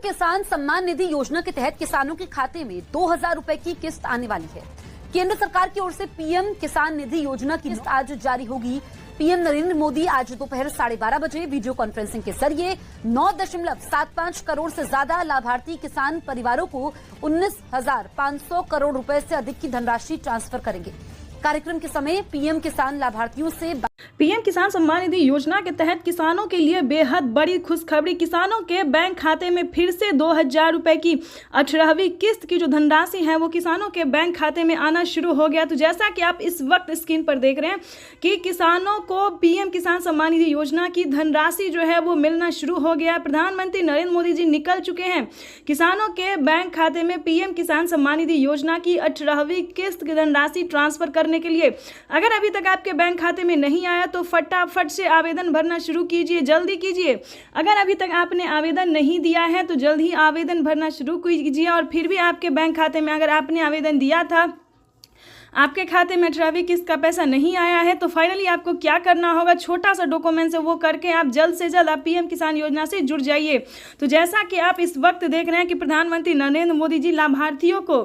किसान सम्मान निधि योजना के तहत किसानों के खाते में 2,000 रुपए की किस्त आने वाली है। केंद्र सरकार की ओर से पीएम किसान निधि योजना की किस्त आज जारी होगी। पीएम नरेंद्र मोदी आज दोपहर 12:30 बजे वीडियो कॉन्फ्रेंसिंग के जरिए 9.75 करोड़ से ज्यादा लाभार्थी किसान परिवारों को 19,500 करोड़ रुपए से अधिक की धनराशि ट्रांसफर करेंगे। कार्यक्रम के समय पीएम किसान लाभार्थियों से पीएम किसान सम्मान निधि योजना के तहत किसानों के लिए बेहद बड़ी खुशखबरी। किसानों के बैंक खाते में फिर से 2,000 रुपए की 18वीं किस्त की जो धनराशि है वो किसानों के बैंक खाते में आना शुरू हो गया। तो जैसा कि आप इस वक्त स्क्रीन पर देख रहे हैं कि किसानों को पीएम किसान सम्मान निधि योजना की धनराशि जो है वो मिलना शुरू हो गया। प्रधानमंत्री नरेंद्र मोदी जी निकल चुके हैं किसानों के बैंक खाते में पीएम किसान सम्मान निधि योजना की 18वीं किस्त की धनराशि ट्रांसफर करने के लिए। अगर अभी तक आपके बैंक खाते में नहीं आया तो फटाफट से आवेदन भरना शुरू कीजिए, जल्दी कीजिए। अगर अभी तक आपने आवेदन नहीं दिया है तो जल्द ही आवेदन भरना शुरू कीजिए। और फिर भी आपके बैंक खाते में अगर आपने आवेदन दिया था, आपके खाते में 18वीं किस्त का पैसा नहीं आया है तो फाइनली आपको क्या करना होगा, छोटा सा डॉक्यूमेंट है वो करके आप जल्द से जल्द आप पीएम किसान योजना से जुड़ जाइए। तो जैसा कि आप इस वक्त देख रहे हैं कि प्रधानमंत्री नरेंद्र मोदी जी लाभार्थियों को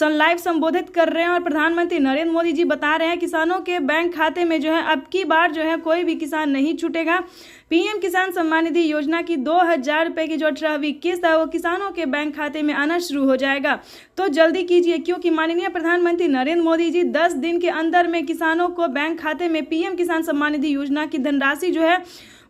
लाइव संबोधित कर रहे हैं और प्रधानमंत्री नरेंद्र मोदी जी बता रहे हैं किसानों के बैंक खाते में जो है अब की बार जो है कोई भी किसान नहीं छूटेगा। पीएम किसान सम्मान निधि योजना की 2,000 रुपए की जो 18वीं किस्त है वो किसानों के बैंक खाते में आना शुरू हो जाएगा। तो जल्दी कीजिए क्योंकि माननीय प्रधानमंत्री नरेंद्र मोदी जी 10 दिन के अंदर में किसानों को बैंक खाते में पीएम किसान सम्मान निधि योजना की धनराशि जो है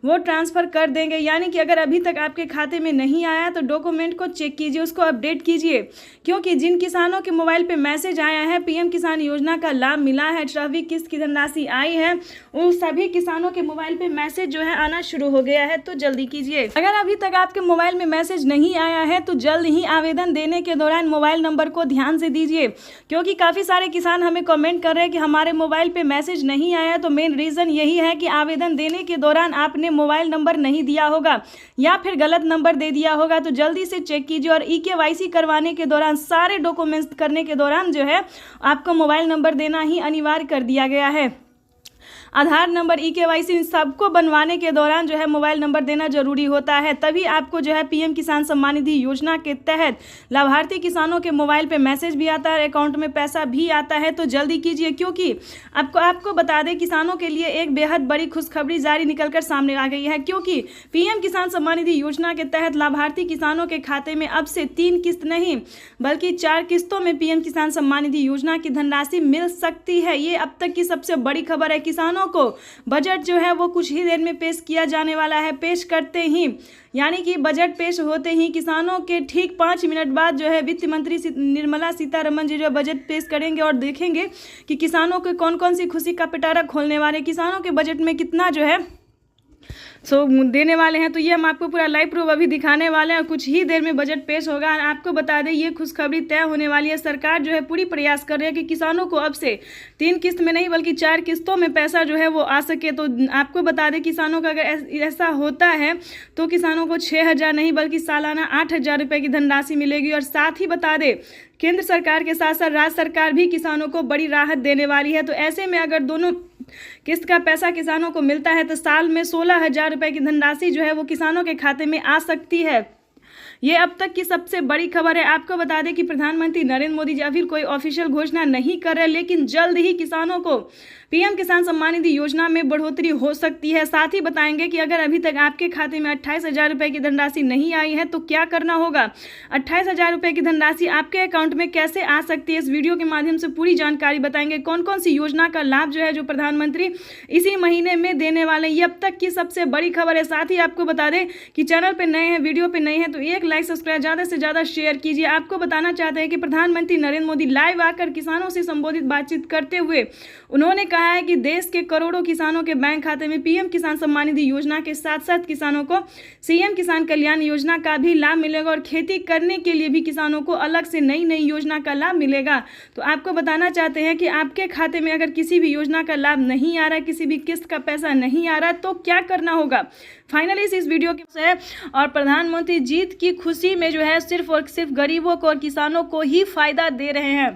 वो ट्रांसफर कर देंगे। यानी कि अगर अभी तक आपके खाते में नहीं आया तो डॉक्यूमेंट को चेक कीजिए, उसको अपडेट कीजिए क्योंकि जिन किसानों के मोबाइल पे मैसेज आया है पीएम किसान योजना का लाभ मिला है, 18वीं किस्त की धनराशि आई है, उन सभी किसानों के मोबाइल पे मैसेज जो है आना शुरू हो गया है। तो जल्दी कीजिए। अगर अभी तक आपके मोबाइल में मैसेज नहीं आया है तो जल्द ही आवेदन देने के दौरान मोबाइल नंबर को ध्यान से दीजिए क्योंकि काफ़ी सारे किसान हमें कमेंट कर रहे हैं कि हमारे मोबाइल पे मैसेज नहीं आया। तो मेन रीज़न यही है कि आवेदन देने के दौरान आपने मोबाइल नंबर नहीं दिया होगा या फिर गलत नंबर दे दिया होगा। तो जल्दी से चेक कीजिए और ईकेवाईसी करवाने के दौरान सारे डॉक्यूमेंट्स करने के दौरान जो है आपको मोबाइल नंबर देना ही अनिवार्य कर दिया गया है। आधार नंबर, ईकेवाईसी सबको बनवाने के दौरान जो है मोबाइल नंबर देना जरूरी होता है, तभी आपको जो है पीएम किसान सम्मान निधि योजना के तहत लाभार्थी किसानों के मोबाइल पे मैसेज भी आता है, अकाउंट में पैसा भी आता है। तो जल्दी कीजिए क्योंकि आपको बता दें किसानों के लिए एक बेहद बड़ी खुशखबरी जारी निकलकर सामने आ गई है क्योंकि पीएम किसान सम्मान निधि योजना के तहत लाभार्थी किसानों के खाते में अब से 3 किस्त नहीं बल्कि 4 किस्तों में पीएम किसान सम्मान निधि योजना की धनराशि मिल सकती है। ये अब तक की सबसे बड़ी खबर है। किसानों को बजट जो है वो कुछ ही देर में पेश किया जाने वाला है। पेश करते ही यानी कि बजट पेश होते ही किसानों के ठीक 5 मिनट बाद जो है वित्त मंत्री निर्मला सीतारमण जी जो बजट पेश करेंगे और देखेंगे कि किसानों को कौन कौन सी खुशी का पिटारा खोलने वाले, किसानों के बजट में कितना जो है देने वाले हैं। तो ये हम आपको पूरा लाइव प्रूफ अभी दिखाने वाले हैं। कुछ ही देर में बजट पेश होगा। आपको बता दें ये खुशखबरी तय होने वाली है। सरकार जो है पूरी प्रयास कर रही है कि किसानों को अब से 3 किस्त में नहीं बल्कि 4 किस्तों में पैसा जो है वो आ सके। तो आपको बता दें किसानों का अगर ऐसा होता है तो किसानों को 6,000 नहीं बल्कि सालाना 8,000 रुपये की धनराशि मिलेगी। और साथ ही बता दें केंद्र सरकार के साथ साथ राज्य सरकार भी किसानों को बड़ी राहत देने वाली है। तो ऐसे में अगर दोनों किस्त का पैसा किसानों को मिलता है तो साल में 16,000 रुपये की धनराशि जो है वो किसानों के खाते में आ सकती है। ये अब तक की सबसे बड़ी खबर है। आपको बता दें कि प्रधानमंत्री नरेंद्र मोदी जी अभी कोई ऑफिशियल घोषणा नहीं कर रहे लेकिन जल्द ही किसानों को पीएम किसान सम्मान निधि योजना में बढ़ोतरी हो सकती है। साथ ही बताएंगे कि अगर अभी तक आपके खाते में 28,000 रुपये की धनराशि नहीं आई है तो क्या करना होगा, 28,000 रुपये की धनराशि आपके अकाउंट में कैसे आ सकती है, इस वीडियो के माध्यम से पूरी जानकारी बताएंगे। कौन कौन सी योजना का लाभ जो है जो प्रधानमंत्री इसी महीने में देने वाले हैं, ये अब तक की सबसे बड़ी खबर है। साथ ही आपको बता दें कि चैनल पर नए हैं, वीडियो पर नए हैं तो एक लाइक सब्सक्राइब ज़्यादा से ज़्यादा शेयर कीजिए। आपको बताना चाहते हैं कि प्रधानमंत्री नरेंद्र मोदी लाइव आकर किसानों से संबोधित बातचीत करते हुए उन्होंने कहा है कि देश के करोड़ों किसानों के बैंक खाते में पीएम किसान सम्मान निधि योजना के साथ साथ किसानों को सीएम किसान कल्याण योजना का भी लाभ मिलेगा और खेती करने के लिए भी किसानों को अलग से नई नई योजना का लाभ मिलेगा। तो आपको बताना चाहते हैं कि आपके खाते में अगर किसी भी योजना का लाभ नहीं आ रहा, किसी भी किस्त का पैसा नहीं आ रहा तो क्या करना होगा, फाइनली इस वीडियो के से और प्रधानमंत्री जीत की खुशी में जो है सिर्फ और सिर्फ गरीबों को और किसानों को ही फायदा दे रहे हैं।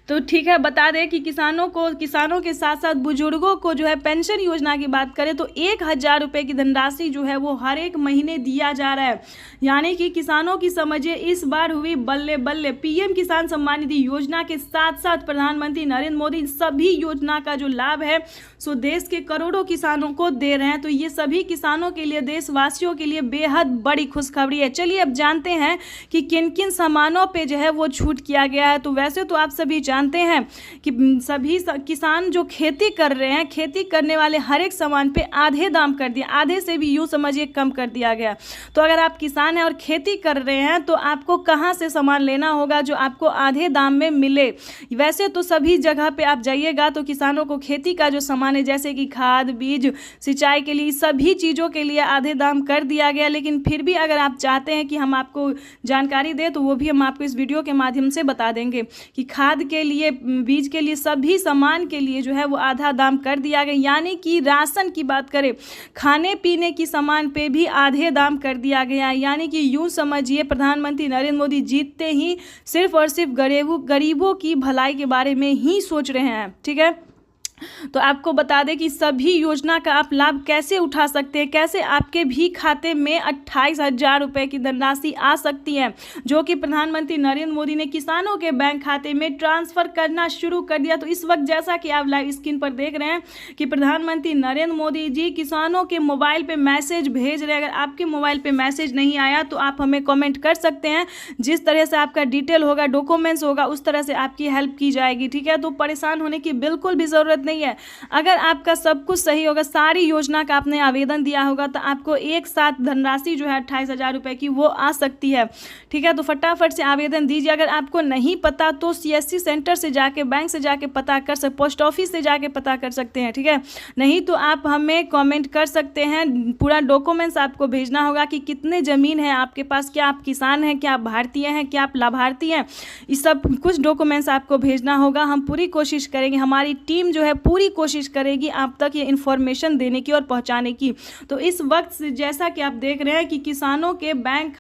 तो ठीक है, बता दें कि किसानों के साथ साथ बुजुर्गों को जो है पेंशन योजना की बात करें तो 1,000 रुपये की धनराशि जो है वो हर एक महीने दिया जा रहा है। यानी कि किसानों की समझिए इस बार हुई बल्ले बल्ले। पीएम किसान सम्मान निधि योजना के साथ साथ प्रधानमंत्री नरेंद्र मोदी सभी योजना का जो लाभ है सो देश के करोड़ों किसानों को दे रहे हैं। तो ये सभी किसानों के लिए, देशवासियों के लिए बेहद बड़ी खुशखबरी है। चलिए अब जानते हैं कि किन किन सामानों पे जो है वो छूट किया गया है। तो वैसे तो आप सभी जानते हैं कि सभी किसान जो खेती कर रहे हैं, खेती करने वाले हर एक सामान पे आधे दाम कर दिया, आधे से भी यूँ समझिए कम कर दिया गया। तो अगर आप किसान हैं और खेती कर रहे हैं तो आपको कहाँ से सामान लेना होगा जो आपको आधे दाम में मिले। वैसे तो सभी जगह पे आप जाइएगा तो किसानों को खेती का जो सामान है जैसे कि खाद, बीज, सिंचाई के लिए सभी चीज़ों के लिए आधे दाम कर दिया गया। लेकिन फिर भी अगर आप चाहते हैं कि हम आपको जानकारी दें तो वो भी हम आपको इस वीडियो के माध्यम से बता देंगे कि खाद के लिए, बीज के लिए, सभी सामान के लिए जो है वो आधा दाम कर दिया गया। यानी कि राशन की बात करें, खाने पीने की सामान पे भी आधे दाम कर दिया गया। यानी कि यूँ समझिए प्रधानमंत्री नरेंद्र मोदी जीतते ही सिर्फ और सिर्फ गरीबों की भलाई के बारे में ही सोच रहे हैं। ठीक है, तो आपको बता दें कि सभी योजना का आप लाभ कैसे उठा सकते हैं, कैसे आपके भी खाते में 28,000 रुपये की धनराशि आ सकती है जो कि प्रधानमंत्री नरेंद्र मोदी ने किसानों के बैंक खाते में ट्रांसफ़र करना शुरू कर दिया। तो इस वक्त जैसा कि आप लाइव स्क्रीन पर देख रहे हैं कि प्रधानमंत्री नरेंद्र मोदी जी किसानों के मोबाइल पे मैसेज भेज रहे हैं। अगर आपके मोबाइल पे मैसेज नहीं आया तो आप हमें कमेंट कर सकते हैं। जिस तरह से आपका डिटेल होगा, डॉक्यूमेंट्स होगा, उस तरह से आपकी हेल्प की जाएगी। ठीक है, तो परेशान होने की बिल्कुल भी ज़रूरत नहीं है। अगर आपका सब कुछ सही होगा, सारी योजना का आपने आवेदन दिया होगा तो आपको एक साथ धनराशि जो है 28,000 रुपये की वो आ सकती है। ठीक है, तो फटाफट से आवेदन दीजिए। अगर आपको नहीं पता तो CSC सेंटर से जाके, बैंक से जाके पता कर सकते, पोस्ट ऑफिस से जाके पता कर सकते हैं। ठीक है, नहीं तो आप हमें कमेंट कर सकते हैं। पूरा डॉक्यूमेंट्स आपको भेजना होगा कि कितने ज़मीन है आपके पास, क्या आप किसान हैं, क्या आप भारतीय हैं, क्या आप लाभार्थी हैं, इस सब कुछ डॉक्यूमेंट्स आपको भेजना होगा। हम पूरी कोशिश करेंगे, हमारी टीम जो है पूरी कोशिश करेगी आप तक ये इन्फॉर्मेशन देने की और पहुंचाने की। तो इस वक्त जैसा कि आप देख रहे हैं कि किसानों के बैंक